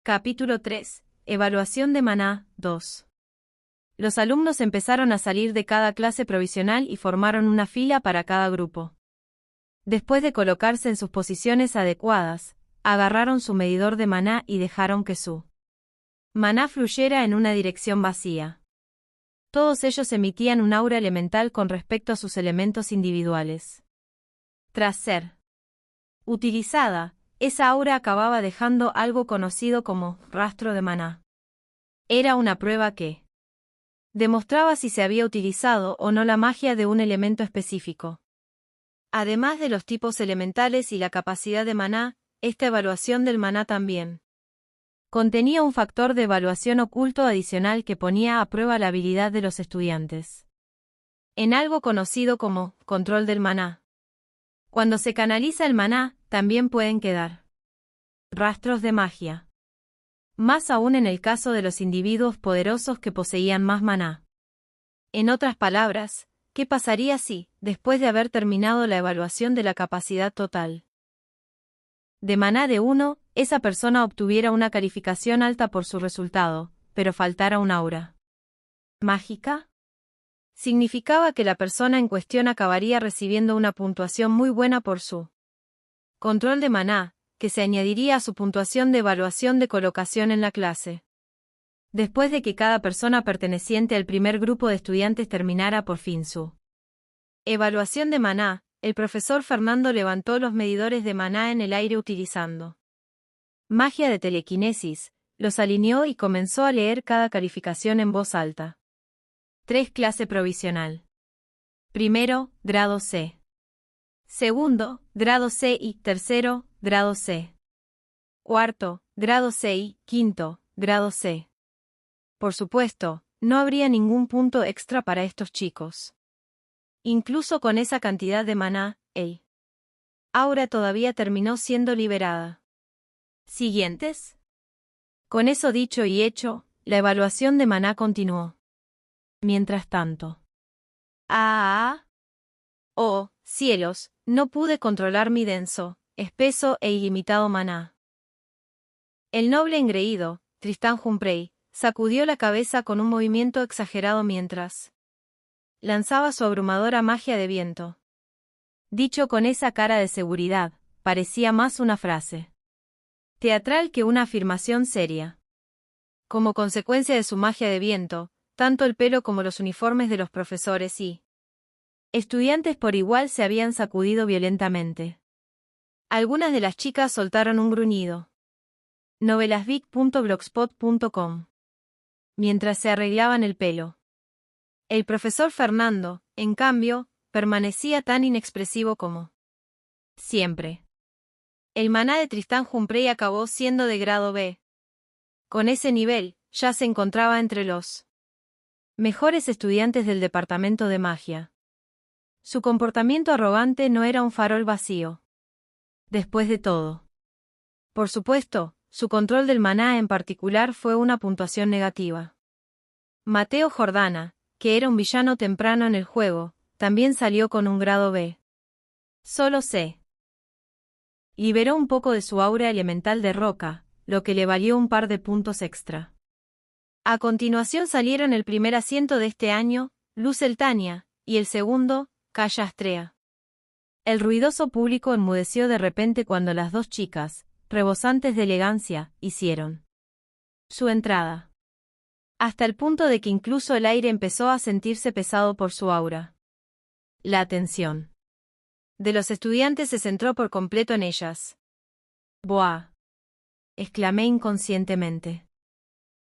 Capítulo 3. Evaluación de Maná, 2. Los alumnos empezaron a salir de cada clase provisional y formaron una fila para cada grupo. Después de colocarse en sus posiciones adecuadas, agarraron su medidor de maná y dejaron que su maná fluyera en una dirección vacía. Todos ellos emitían un aura elemental con respecto a sus elementos individuales. Tras ser utilizada, esa aura acababa dejando algo conocido como rastro de maná. Era una prueba que demostraba si se había utilizado o no la magia de un elemento específico. Además de los tipos elementales y la capacidad de maná, esta evaluación del maná también contenía un factor de evaluación oculto adicional que ponía a prueba la habilidad de los estudiantes en algo conocido como control del maná. Cuando se canaliza el maná, también pueden quedar rastros de magia. Más aún en el caso de los individuos poderosos que poseían más maná. En otras palabras, ¿qué pasaría si, después de haber terminado la evaluación de la capacidad total de maná de uno, esa persona obtuviera una calificación alta por su resultado, pero faltara un aura mágica? Significaba que la persona en cuestión acabaría recibiendo una puntuación muy buena por su control de maná, que se añadiría a su puntuación de evaluación de colocación en la clase. Después de que cada persona perteneciente al primer grupo de estudiantes terminara por fin su evaluación de maná, el profesor Fernando levantó los medidores de maná en el aire utilizando magia de telequinesis, los alineó y comenzó a leer cada calificación en voz alta. 3. Clase provisional. Primero, grado C. Segundo, grado C y tercero, grado C. Cuarto, grado C y quinto, grado C. Por supuesto, no habría ningún punto extra para estos chicos. Incluso con esa cantidad de maná, el aura todavía terminó siendo liberada. ¿Siguientes? Con eso dicho y hecho, la evaluación de maná continuó. Mientras tanto. ¡Oh, cielos! No pude controlar mi denso, espeso e ilimitado maná. El noble engreído, Tristán Humphrey, sacudió la cabeza con un movimiento exagerado mientras lanzaba su abrumadora magia de viento. Dicho con esa cara de seguridad, parecía más una frase teatral que una afirmación seria. Como consecuencia de su magia de viento, tanto el pelo como los uniformes de los profesores y estudiantes por igual se habían sacudido violentamente. Algunas de las chicas soltaron un gruñido. novelasvic.blogspot.com. Mientras se arreglaban el pelo. El profesor Fernando, en cambio, permanecía tan inexpresivo como siempre. El maná de Tristán Humphrey acabó siendo de grado B. Con ese nivel, ya se encontraba entre los mejores estudiantes del departamento de magia. Su comportamiento arrogante no era un farol vacío. Después de todo. Por supuesto, su control del maná en particular fue una puntuación negativa. Mateo Jordana, que era un villano temprano en el juego, también salió con un grado B. Solo C. Liberó un poco de su aura elemental de roca, lo que le valió un par de puntos extra. A continuación salieron el primer asiento de este año, Luz Eltania, y el segundo, Calla Astrea. El ruidoso público enmudeció de repente cuando las dos chicas, rebosantes de elegancia, hicieron su entrada. Hasta el punto de que incluso el aire empezó a sentirse pesado por su aura. La atención de los estudiantes se centró por completo en ellas. ¡Buah! Exclamé inconscientemente.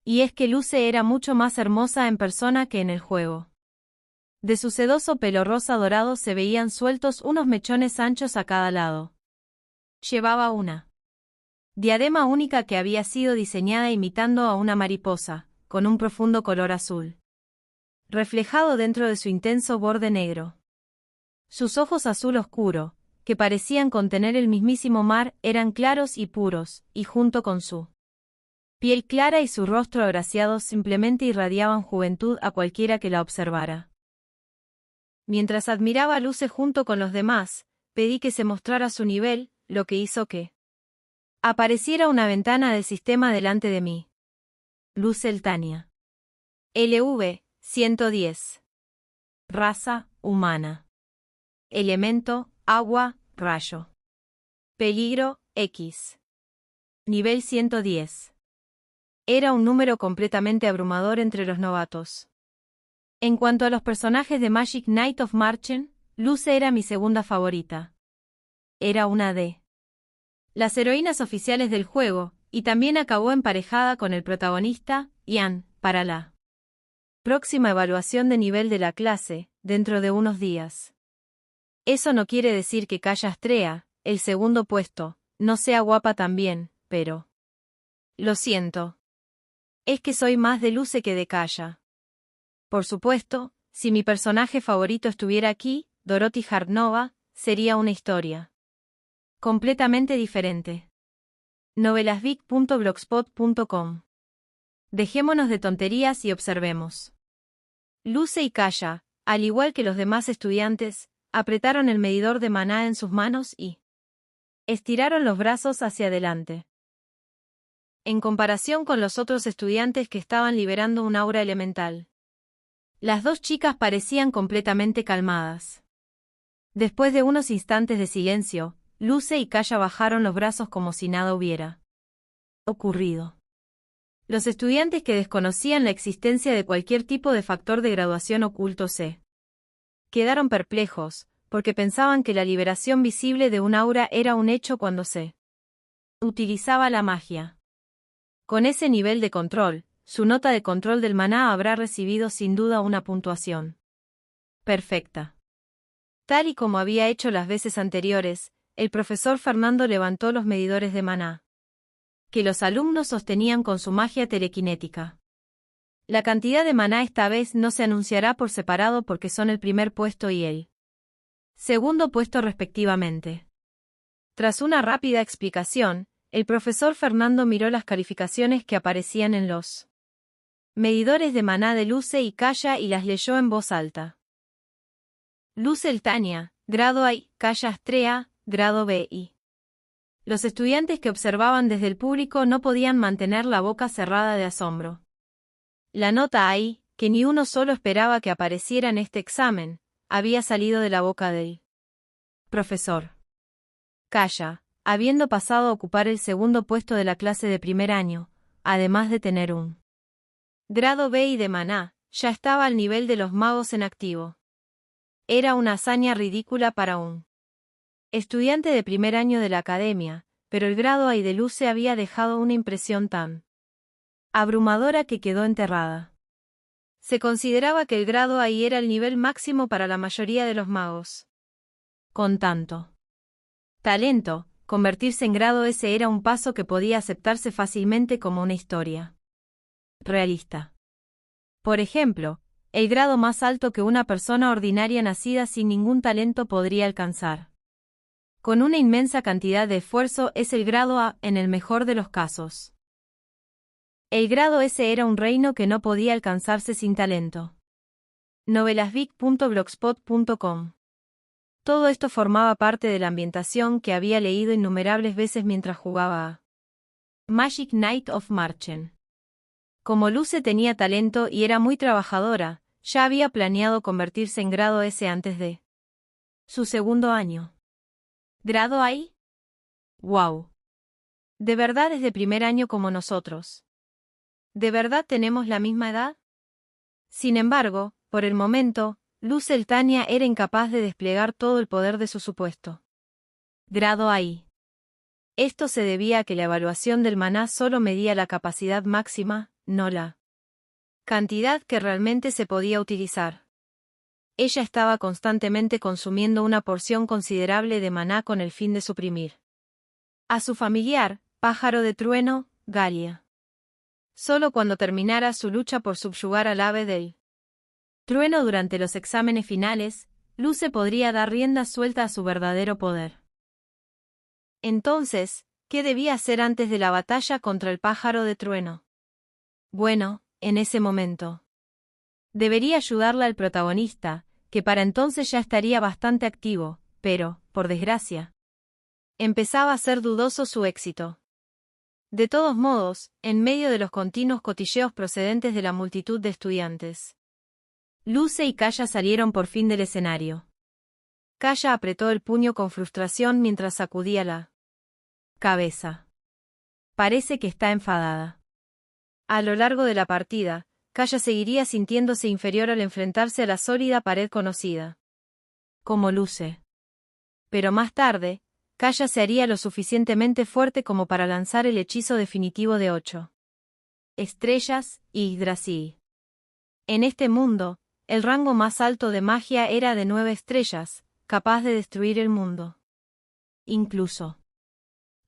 Y es que Luce era mucho más hermosa en persona que en el juego. De su sedoso pelo rosa dorado se veían sueltos unos mechones anchos a cada lado. Llevaba una diadema única que había sido diseñada imitando a una mariposa, con un profundo color azul, reflejado dentro de su intenso borde negro. Sus ojos azul oscuro, que parecían contener el mismísimo mar, eran claros y puros, y junto con su piel clara y su rostro agraciado simplemente irradiaban juventud a cualquiera que la observara. Mientras admiraba a Luce junto con los demás, pedí que se mostrara su nivel, lo que hizo que apareciera una ventana del sistema delante de mí. Luz Eltania. LV-110. Raza, humana. Elemento, agua, rayo. Peligro, X. Nivel 110. Era un número completamente abrumador entre los novatos. En cuanto a los personajes de Magic Knight of Marchen, Luce era mi segunda favorita. Era una de las heroínas oficiales del juego, y también acabó emparejada con el protagonista, Ian, para la próxima evaluación de nivel de la clase, dentro de unos días. Eso no quiere decir que Kaya Astrea, el segundo puesto, no sea guapa también, pero... Lo siento. Es que soy más de Luce que de Kaya. Por supuesto, si mi personaje favorito estuviera aquí, Dorothy Hartnova, sería una historia completamente diferente. novelasvic.blogspot.com. Dejémonos de tonterías y observemos. Luce y Kaya, al igual que los demás estudiantes, apretaron el medidor de maná en sus manos y estiraron los brazos hacia adelante. En comparación con los otros estudiantes que estaban liberando un aura elemental, las dos chicas parecían completamente calmadas. Después de unos instantes de silencio, Luce y Kaya bajaron los brazos como si nada hubiera ocurrido. Los estudiantes que desconocían la existencia de cualquier tipo de factor de graduación oculto se quedaron perplejos, porque pensaban que la liberación visible de un aura era un hecho cuando se utilizaba la magia. Con ese nivel de control, su nota de control del maná habrá recibido sin duda una puntuación perfecta. Tal y como había hecho las veces anteriores, el profesor Fernando levantó los medidores de maná, que los alumnos sostenían con su magia telequinética. La cantidad de maná esta vez no se anunciará por separado porque son el primer puesto y el segundo puesto respectivamente. Tras una rápida explicación, el profesor Fernando miró las calificaciones que aparecían en los medidores de maná de Luce y Kaya y las leyó en voz alta. Luce Eltania, grado A, Kaya Astrea, grado B y... Los estudiantes que observaban desde el público no podían mantener la boca cerrada de asombro. La nota I, que ni uno solo esperaba que apareciera en este examen, había salido de la boca del profesor. Kaya, habiendo pasado a ocupar el segundo puesto de la clase de primer año, además de tener un grado B y de maná, ya estaba al nivel de los magos en activo. Era una hazaña ridícula para un estudiante de primer año de la academia, pero el grado A de Luce había dejado una impresión tan abrumadora que quedó enterrada. Se consideraba que el grado A era el nivel máximo para la mayoría de los magos. Con tanto talento, convertirse en grado S era un paso que podía aceptarse fácilmente como una historia realista. Por ejemplo, el grado más alto que una persona ordinaria nacida sin ningún talento podría alcanzar. Con una inmensa cantidad de esfuerzo es el grado A en el mejor de los casos. El grado S era un reino que no podía alcanzarse sin talento. novelasvic.blogspot.com. Todo esto formaba parte de la ambientación que había leído innumerables veces mientras jugaba a Magic Knight of Marchen. Como Luce tenía talento y era muy trabajadora, ya había planeado convertirse en grado S antes de su segundo año. ¿Grado ahí? ¡Wow! ¿De verdad es de primer año como nosotros? ¿De verdad tenemos la misma edad? Sin embargo, por el momento, Luce Eltania era incapaz de desplegar todo el poder de su supuesto grado ahí. Esto se debía a que la evaluación del maná solo medía la capacidad máxima, no la cantidad que realmente se podía utilizar. Ella estaba constantemente consumiendo una porción considerable de maná con el fin de suprimir a su familiar, pájaro de trueno, Galia. Solo cuando terminara su lucha por subyugar al ave del trueno durante los exámenes finales, Luce podría dar rienda suelta a su verdadero poder. Entonces, ¿qué debía hacer antes de la batalla contra el pájaro de trueno? Bueno, en ese momento debería ayudarla al protagonista, que para entonces ya estaría bastante activo, pero, por desgracia, empezaba a ser dudoso su éxito. De todos modos, en medio de los continuos cotilleos procedentes de la multitud de estudiantes, Luce y Kaya salieron por fin del escenario. Kaya apretó el puño con frustración mientras sacudía la cabeza. Parece que está enfadada. A lo largo de la partida, Kaya seguiría sintiéndose inferior al enfrentarse a la sólida pared conocida como Luce. Pero más tarde, Kaya se haría lo suficientemente fuerte como para lanzar el hechizo definitivo de 8 estrellas, Yggdrasil. En este mundo, el rango más alto de magia era de 9 estrellas, capaz de destruir el mundo. Incluso.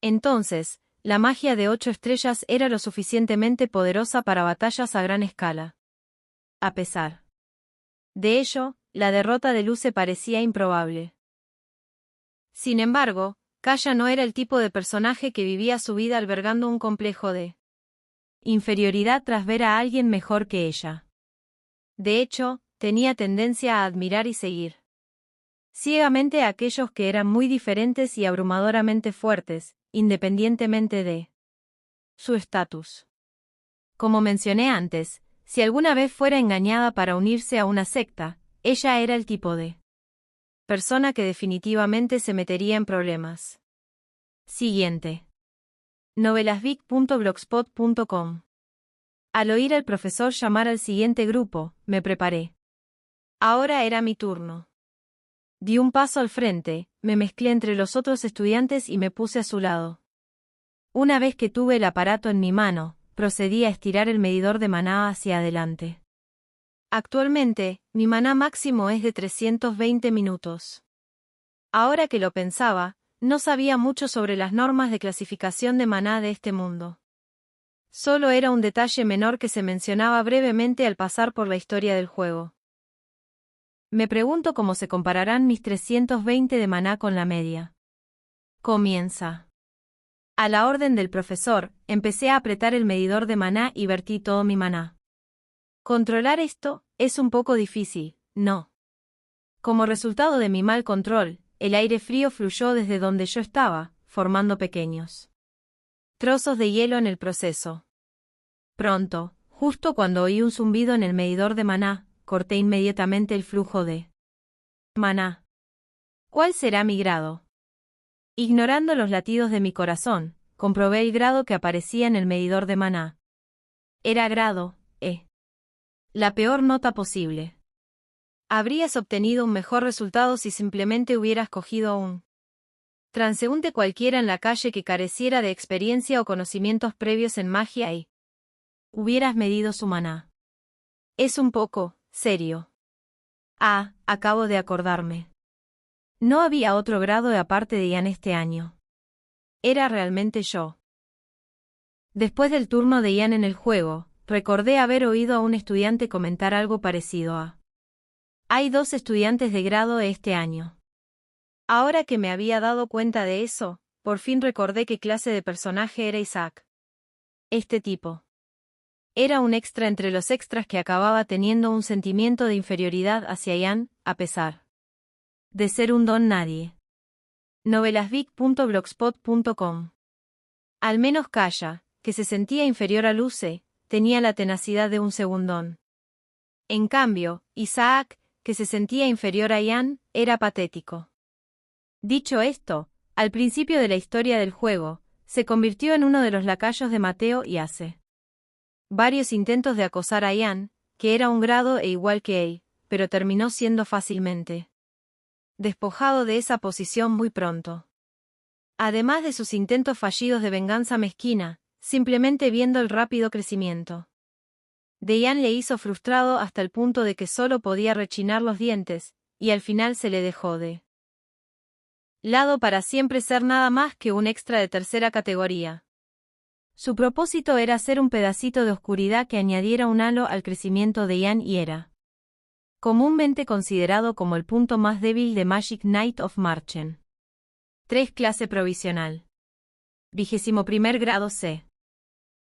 Entonces, la magia de 8 estrellas era lo suficientemente poderosa para batallas a gran escala. A pesar de ello, la derrota de Luce parecía improbable. Sin embargo, Kaya no era el tipo de personaje que vivía su vida albergando un complejo de inferioridad tras ver a alguien mejor que ella. De hecho, tenía tendencia a admirar y seguir ciegamente a aquellos que eran muy diferentes y abrumadoramente fuertes, independientemente de su estatus. Como mencioné antes, si alguna vez fuera engañada para unirse a una secta, ella era el tipo de persona que definitivamente se metería en problemas. Siguiente. novelasvic.blogspot.com. Al oír al profesor llamar al siguiente grupo, me preparé. Ahora era mi turno. Di un paso al frente, me mezclé entre los otros estudiantes y me puse a su lado. Una vez que tuve el aparato en mi mano, procedí a estirar el medidor de maná hacia adelante. Actualmente, mi maná máximo es de 320 minutos. Ahora que lo pensaba, no sabía mucho sobre las normas de clasificación de maná de este mundo. Solo era un detalle menor que se mencionaba brevemente al pasar por la historia del juego. Me pregunto cómo se compararán mis 320 de maná con la media. Comienza. A la orden del profesor, empecé a apretar el medidor de maná y vertí todo mi maná. Controlar esto es un poco difícil, ¿no? Como resultado de mi mal control, el aire frío fluyó desde donde yo estaba, formando pequeños trozos de hielo en el proceso. Pronto, justo cuando oí un zumbido en el medidor de maná, corté inmediatamente el flujo de maná. ¿Cuál será mi grado? Ignorando los latidos de mi corazón, comprobé el grado que aparecía en el medidor de maná. Era grado E. La peor nota posible. Habrías obtenido un mejor resultado si simplemente hubieras cogido un transeúnte cualquiera en la calle que careciera de experiencia o conocimientos previos en magia y hubieras medido su maná. Es un poco serio. Ah, acabo de acordarme. No había otro grado aparte de Ian este año. Era realmente yo. Después del turno de Ian en el juego, recordé haber oído a un estudiante comentar algo parecido a: hay 2 estudiantes de grado este año. Ahora que me había dado cuenta de eso, por fin recordé qué clase de personaje era Isaac. Este tipo. Era un extra entre los extras que acababa teniendo un sentimiento de inferioridad hacia Ian, a pesar de ser un don nadie. novelasvic.blogspot.com. Al menos Kaya, que se sentía inferior a Luce, tenía la tenacidad de un segundón. En cambio, Isaac, que se sentía inferior a Ian, era patético. Dicho esto, al principio de la historia del juego, se convirtió en uno de los lacayos de Mateo y hace varios intentos de acosar a Ian, que era un grado e igual que él, pero terminó siendo fácilmente despojado de esa posición muy pronto. Además de sus intentos fallidos de venganza mezquina, simplemente viendo el rápido crecimiento de Ian le hizo frustrado hasta el punto de que solo podía rechinar los dientes, y al final se le dejó de lado para siempre ser nada más que un extra de tercera categoría. Su propósito era ser un pedacito de oscuridad que añadiera un halo al crecimiento de Ian y era comúnmente considerado como el punto más débil de Magic Knight of Marchen. 3 clase provisional. 21º grado C.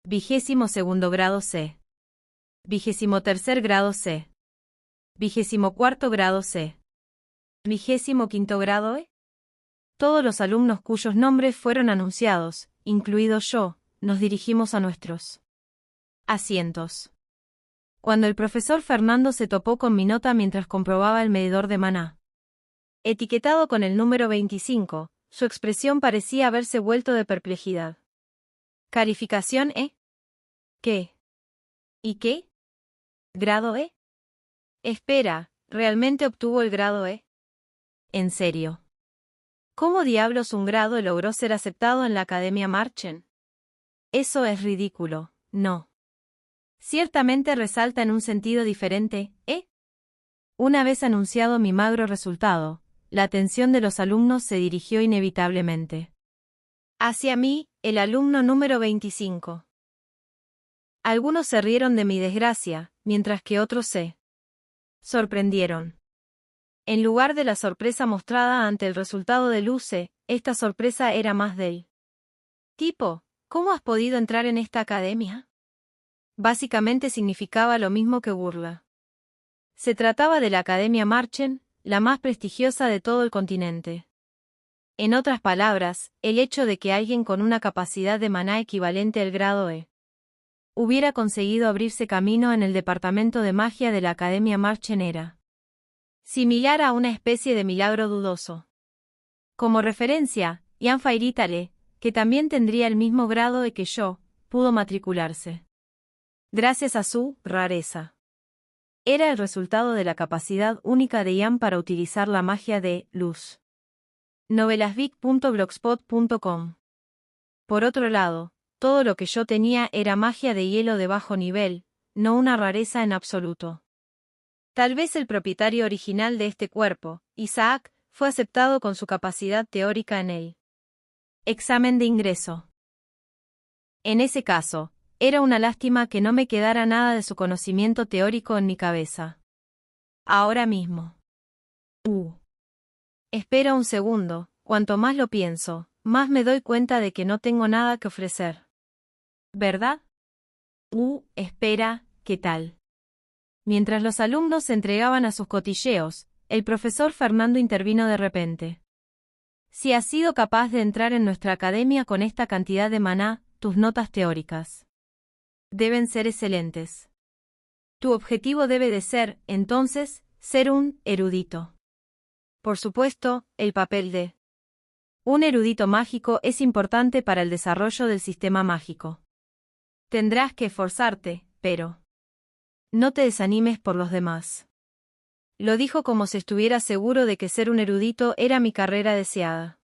22º grado C. 23º grado C. 24º grado C. 25º grado E. Todos los alumnos cuyos nombres fueron anunciados, incluido yo, nos dirigimos a nuestros asientos. Cuando el profesor Fernando se topó con mi nota mientras comprobaba el medidor de maná, etiquetado con el número 25, su expresión parecía haberse vuelto de perplejidad. ¿Calificación E? ¿Qué? ¿Y qué? ¿Grado E? Espera, ¿realmente obtuvo el grado E? ¿En serio? ¿Cómo diablos un grado logró ser aceptado en la Academia Marchen? Eso es ridículo, ¿no? Ciertamente resalta en un sentido diferente, ¿eh? Una vez anunciado mi magro resultado, la atención de los alumnos se dirigió inevitablemente hacia mí, el alumno número 25. Algunos se rieron de mi desgracia, mientras que otros se sorprendieron. En lugar de la sorpresa mostrada ante el resultado de Luce, esta sorpresa era más del tipo, ¿cómo has podido entrar en esta academia? Básicamente significaba lo mismo que burla. Se trataba de la Academia Marchen, la más prestigiosa de todo el continente. En otras palabras, el hecho de que alguien con una capacidad de maná equivalente al grado E hubiera conseguido abrirse camino en el departamento de magia de la Academia Marchen era similar a una especie de milagro dudoso. Como referencia, Ian Fairitale, que también tendría el mismo grado E que yo, pudo matricularse. Gracias a su rareza. Era el resultado de la capacidad única de Ian para utilizar la magia de luz. novelasvic.blogspot.com. Por otro lado, todo lo que yo tenía era magia de hielo de bajo nivel, no una rareza en absoluto. Tal vez el propietario original de este cuerpo, Isaac, fue aceptado con su capacidad teórica en el examen de ingreso. En ese caso, era una lástima que no me quedara nada de su conocimiento teórico en mi cabeza. Ahora mismo. Espera un segundo, cuanto más lo pienso, más me doy cuenta de que no tengo nada que ofrecer. ¿Verdad? Espera, ¿qué tal? Mientras los alumnos se entregaban a sus cotilleos, el profesor Fernando intervino de repente. Si has sido capaz de entrar en nuestra academia con esta cantidad de maná, tus notas teóricas deben ser excelentes. Tu objetivo debe de ser, entonces, ser un erudito. Por supuesto, el papel de un erudito mágico es importante para el desarrollo del sistema mágico. Tendrás que esforzarte, pero no te desanimes por los demás. Lo dijo como si estuviera seguro de que ser un erudito era mi carrera deseada.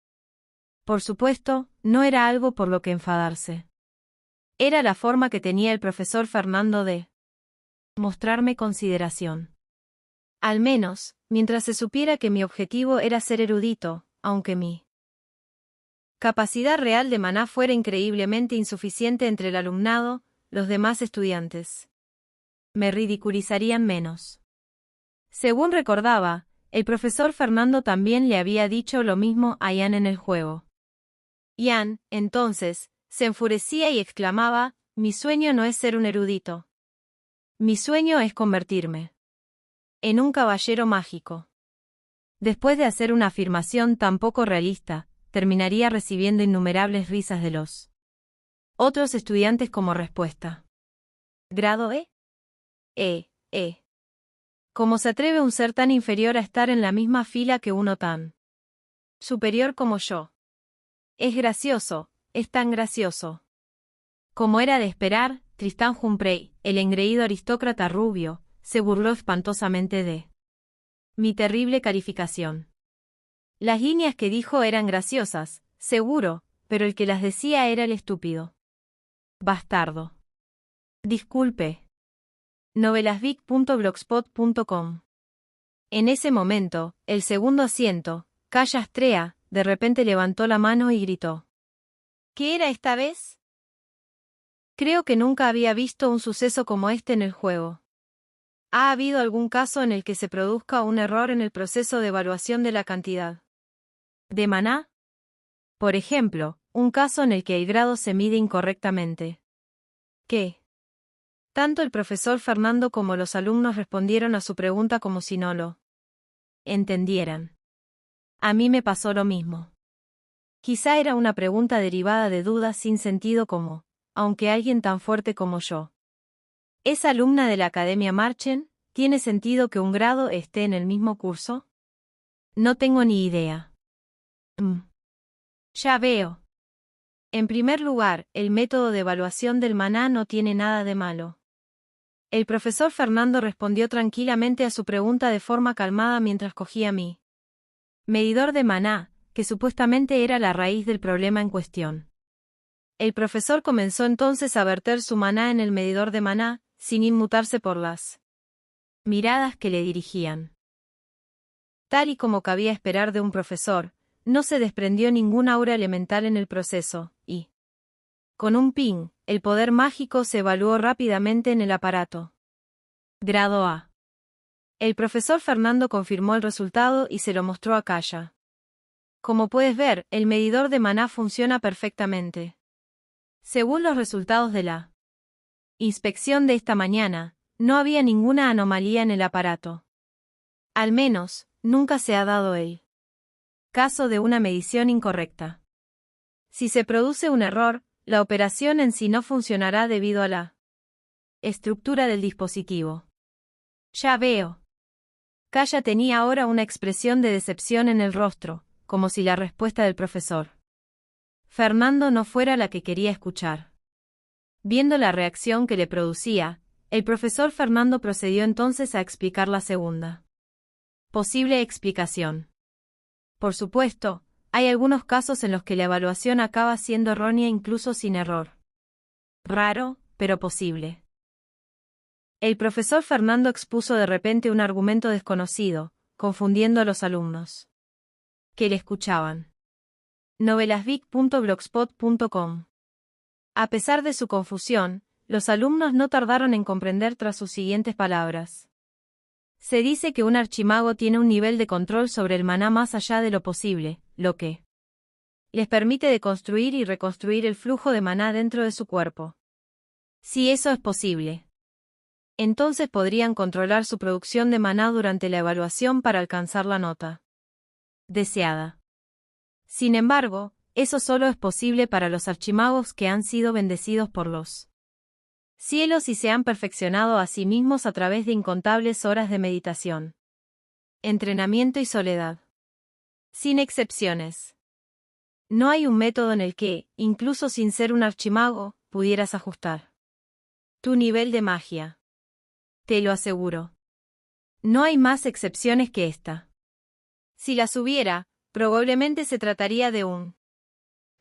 Por supuesto, no era algo por lo que enfadarse. Era la forma que tenía el profesor Fernando de mostrarme consideración. Al menos, mientras se supiera que mi objetivo era ser erudito, aunque mi capacidad real de maná fuera increíblemente insuficiente entre el alumnado, los demás estudiantes me ridiculizarían menos. Según recordaba, el profesor Fernando también le había dicho lo mismo a Ian en el juego. Ian, entonces, se enfurecía y exclamaba, mi sueño no es ser un erudito. Mi sueño es convertirme en un caballero mágico. Después de hacer una afirmación tan poco realista, terminaría recibiendo innumerables risas de los otros estudiantes como respuesta. ¿Grado E? ¿Cómo se atreve un ser tan inferior a estar en la misma fila que uno tan superior como yo? Es gracioso, es tan gracioso. Como era de esperar, Tristan Humphrey, el engreído aristócrata rubio, se burló espantosamente de mi terrible calificación. Las líneas que dijo eran graciosas, seguro, pero el que las decía era el estúpido bastardo. Disculpe. novelasvic.blogspot.com. En ese momento, el segundo asiento, Calla Astrea, de repente levantó la mano y gritó. ¿Qué era esta vez? Creo que nunca había visto un suceso como este en el juego. ¿Ha habido algún caso en el que se produzca un error en el proceso de evaluación de la cantidad de maná? Por ejemplo, un caso en el que el grado se mide incorrectamente. ¿Qué? Tanto el profesor Fernando como los alumnos respondieron a su pregunta como si no lo entendieran. A mí me pasó lo mismo. Quizá era una pregunta derivada de dudas sin sentido como, aunque alguien tan fuerte como yo es alumna de la Academia Marchen, ¿tiene sentido que un grado esté en el mismo curso? No tengo ni idea. Ya veo. En primer lugar, el método de evaluación del maná no tiene nada de malo. El profesor Fernando respondió tranquilamente a su pregunta de forma calmada mientras cogía mi medidor de maná, que supuestamente era la raíz del problema en cuestión. El profesor comenzó entonces a verter su maná en el medidor de maná, sin inmutarse por las miradas que le dirigían. Tal y como cabía esperar de un profesor, no se desprendió ningún aura elemental en el proceso, y con un ping, el poder mágico se evaluó rápidamente en el aparato. Grado A. El profesor Fernando confirmó el resultado y se lo mostró a Kaya. Como puedes ver, el medidor de maná funciona perfectamente. Según los resultados de la inspección de esta mañana, no había ninguna anomalía en el aparato. Al menos, nunca se ha dado el caso de una medición incorrecta. Si se produce un error, la operación en sí no funcionará debido a la estructura del dispositivo. Ya veo. Kaya tenía ahora una expresión de decepción en el rostro, como si la respuesta del profesor Fernando no fuera la que quería escuchar. Viendo la reacción que le producía, el profesor Fernando procedió entonces a explicar la segunda posible explicación. Por supuesto, hay algunos casos en los que la evaluación acaba siendo errónea incluso sin error. Raro, pero posible. El profesor Fernando expuso de repente un argumento desconocido, confundiendo a los alumnos que le escuchaban. novelasvic.blogspot.com. A pesar de su confusión, los alumnos no tardaron en comprender tras sus siguientes palabras. Se dice que un archimago tiene un nivel de control sobre el maná más allá de lo posible, lo que les permite deconstruir y reconstruir el flujo de maná dentro de su cuerpo. Si eso es posible, entonces podrían controlar su producción de maná durante la evaluación para alcanzar la nota deseada. Sin embargo, eso solo es posible para los archimagos que han sido bendecidos por los cielos y se han perfeccionado a sí mismos a través de incontables horas de meditación, entrenamiento y soledad. Sin excepciones. No hay un método en el que, incluso sin ser un archimago, pudieras ajustar tu nivel de magia. Te lo aseguro. No hay más excepciones que esta. Si las hubiera, probablemente se trataría de un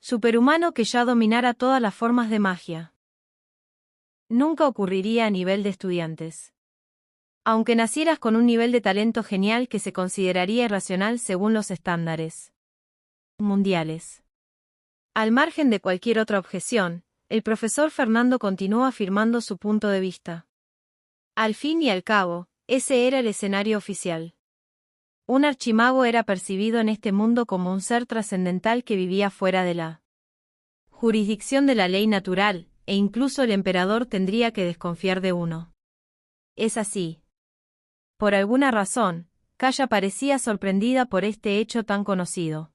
superhumano que ya dominara todas las formas de magia. Nunca ocurriría a nivel de estudiantes. Aunque nacieras con un nivel de talento genial que se consideraría irracional según los estándares mundiales. Al margen de cualquier otra objeción, el profesor Fernando continuó afirmando su punto de vista. Al fin y al cabo, ese era el escenario oficial. Un archimago era percibido en este mundo como un ser trascendental que vivía fuera de la jurisdicción de la ley natural, e incluso el emperador tendría que desconfiar de uno. Es así. Por alguna razón, Kaya parecía sorprendida por este hecho tan conocido.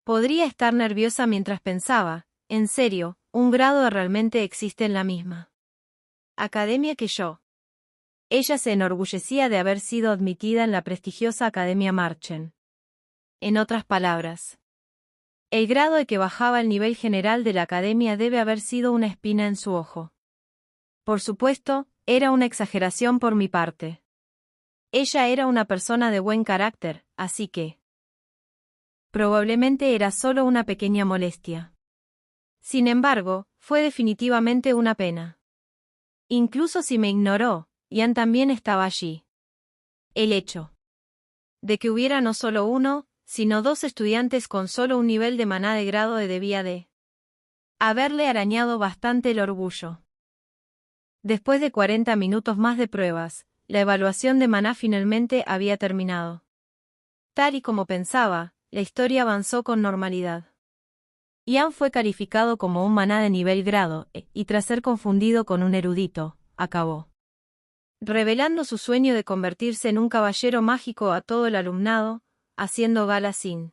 Podría estar nerviosa mientras pensaba, en serio, un grado realmente existe en la misma academia que yo. Ella se enorgullecía de haber sido admitida en la prestigiosa Academia Marchen. En otras palabras, el grado de que bajaba el nivel general de la academia debe haber sido una espina en su ojo. Por supuesto, era una exageración por mi parte. Ella era una persona de buen carácter, así que probablemente era solo una pequeña molestia. Sin embargo, fue definitivamente una pena. Incluso si me ignoró, Ian también estaba allí. El hecho de que hubiera no solo uno, sino dos estudiantes con solo un nivel de maná de grado debía de haberle arañado bastante el orgullo. Después de 40 minutos más de pruebas, la evaluación de maná finalmente había terminado. Tal y como pensaba, la historia avanzó con normalidad. Ian fue calificado como un maná de nivel grado, y tras ser confundido con un erudito, acabó revelando su sueño de convertirse en un caballero mágico a todo el alumnado, haciendo gala sin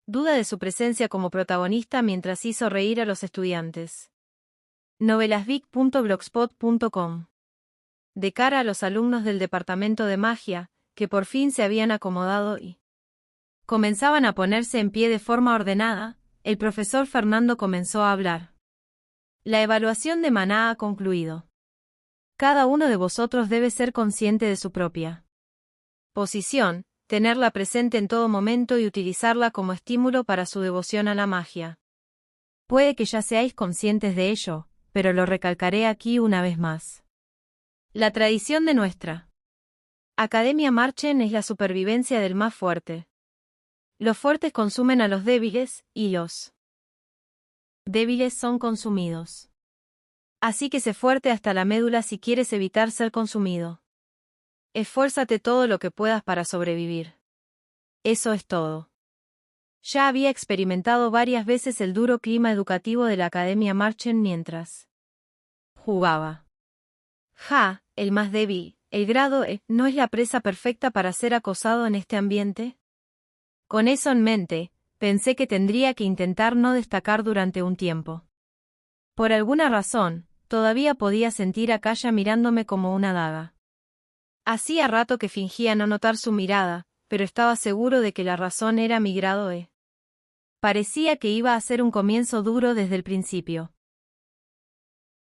duda de su presencia como protagonista mientras hizo reír a los estudiantes. novelasvic.blogspot.com. De cara a los alumnos del departamento de magia, que por fin se habían acomodado y comenzaban a ponerse en pie de forma ordenada, el profesor Fernando comenzó a hablar. La evaluación de Maná ha concluido. Cada uno de vosotros debe ser consciente de su propia posición, tenerla presente en todo momento y utilizarla como estímulo para su devoción a la magia. Puede que ya seáis conscientes de ello, pero lo recalcaré aquí una vez más. La tradición de nuestra Academia Marchen es la supervivencia del más fuerte. Los fuertes consumen a los débiles, y los débiles son consumidos. Así que sé fuerte hasta la médula si quieres evitar ser consumido. Esfuérzate todo lo que puedas para sobrevivir. Eso es todo. Ya había experimentado varias veces el duro clima educativo de la Academia Marchen mientras jugaba. El más débil, el grado E, ¿no es la presa perfecta para ser acosado en este ambiente? Con eso en mente, pensé que tendría que intentar no destacar durante un tiempo. Por alguna razón, todavía podía sentir a Kaya mirándome como una daga. Hacía rato que fingía no notar su mirada, pero estaba seguro de que la razón era mi grado E. Parecía que iba a ser un comienzo duro desde el principio.